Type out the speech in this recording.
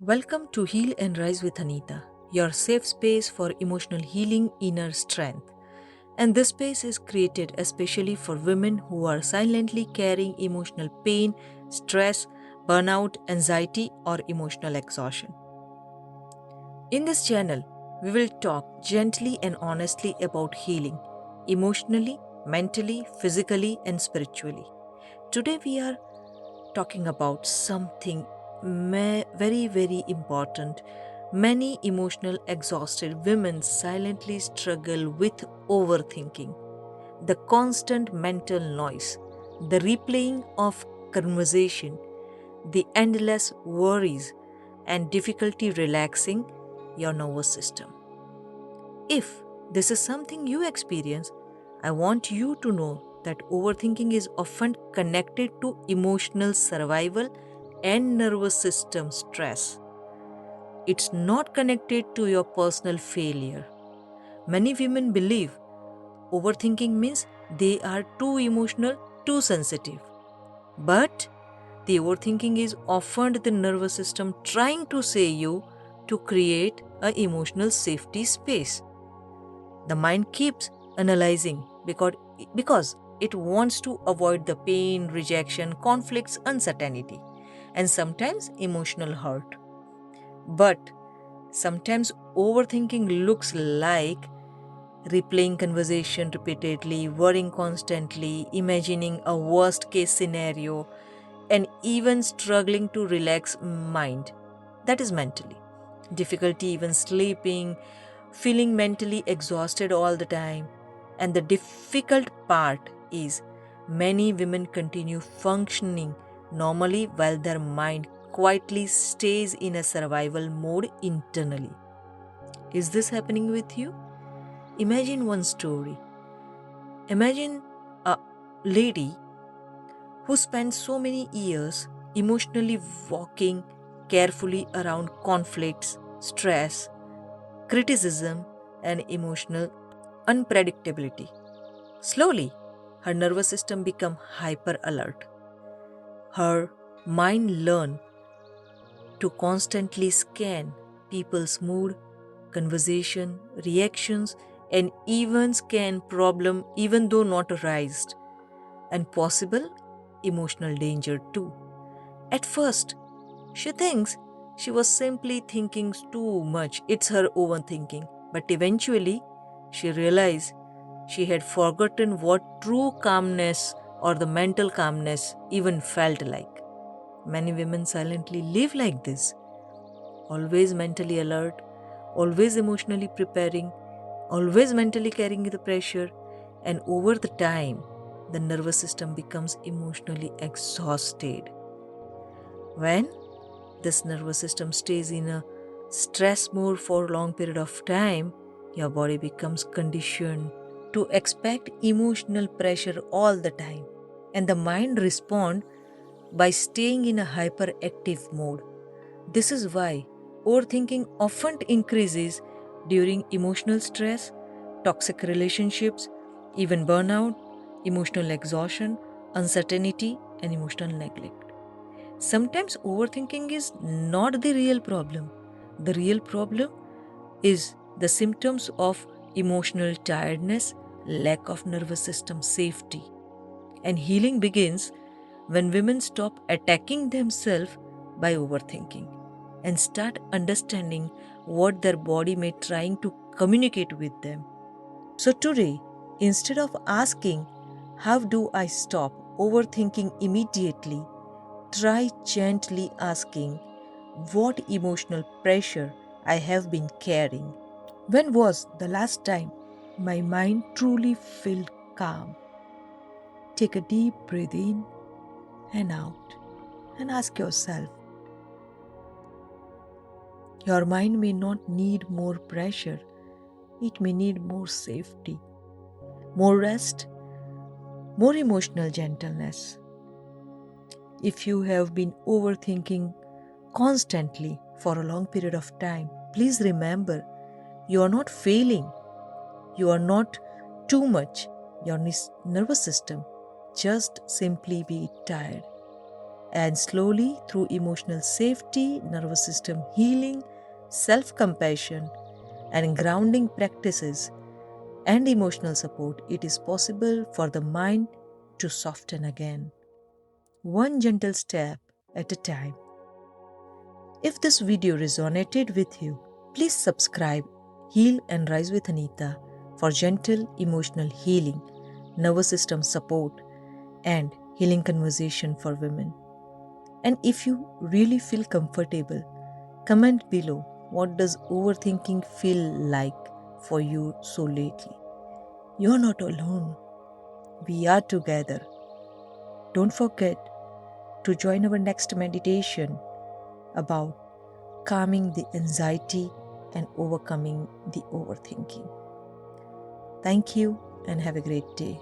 Welcome to Heal and Rise with Anita, your safe space for emotional healing, inner strength. And this space is created especially for women who are silently carrying emotional pain, stress, burnout, anxiety, or emotional exhaustion. In this channel, we will talk gently and honestly about healing emotionally, mentally, physically, and spiritually. Today, we are talking about something very important. Many emotional exhausted women silently struggle with overthinking, the constant mental noise, the replaying of conversation, the endless worries, and difficulty relaxing your nervous system. If this is something you experience, I want you to know that overthinking is often connected to emotional survival and nervous system stress. It's not connected to your personal failure. Many women believe overthinking means they are too emotional, too sensitive. But the overthinking is often the nervous system trying to say you to create a emotional safety space. The mind keeps analyzing because it wants to avoid the pain, rejection, conflicts, uncertainty, and sometimes emotional hurt. But sometimes overthinking looks like replaying conversation repeatedly, worrying constantly, imagining a worst case scenario, and even struggling to relax mind. That is mentally. Difficulty even sleeping, feeling mentally exhausted all the time. And the difficult part is many women continue functioning normally while their mind quietly stays in a survival mode internally. Is this happening with you? Imagine one story. Imagine a lady who spent so many years emotionally walking carefully around conflicts, stress, criticism, and emotional unpredictability. Slowly, her nervous system became hyper alert. Her mind learned to constantly scan people's mood, conversation, reactions, and even scan problem even though not arised, and possible emotional danger too. At first, she thinks she was simply thinking too much. It's her overthinking. But eventually, she realized she had forgotten what true calmness or the mental calmness even felt like. Many women silently live like this, always mentally alert, always emotionally preparing, always mentally carrying the pressure, and over the time, the nervous system becomes emotionally exhausted. When this nervous system stays in a stress mode for a long period of time, your body becomes conditioned to expect emotional pressure all the time, and the mind responds by staying in a hyperactive mode. This is why overthinking often increases during emotional stress, toxic relationships, even burnout, emotional exhaustion, uncertainty, and emotional neglect. Sometimes overthinking is not the real problem. The real problem is the symptoms of emotional tiredness, lack of nervous system safety. And healing begins when women stop attacking themselves by overthinking and start understanding what their body may trying to communicate with them. So today, instead of asking, how do I stop overthinking immediately? Try gently asking what emotional pressure I have been carrying. When was the last time my mind truly felt calm? Take a deep breath in and out and ask yourself. Your mind may not need more pressure, it may need more safety, more rest, more emotional gentleness. If you have been overthinking constantly for a long period of time, please remember you are not failing, you are not too much. Your nervous system just simply be tired. And slowly, through emotional safety, nervous system healing, self compassion, and grounding practices and emotional support, it is possible for the mind to soften again, one gentle step at a time. If this video resonated with you, please subscribe Heal and Rise with Anita for gentle emotional healing, nervous system support, and healing conversation for women. And if you really feel comfortable, comment below, what does overthinking feel like for you so lately? You're not alone. We are together. Don't forget to join our next meditation about calming the anxiety and overcoming the overthinking. Thank you and have a great day.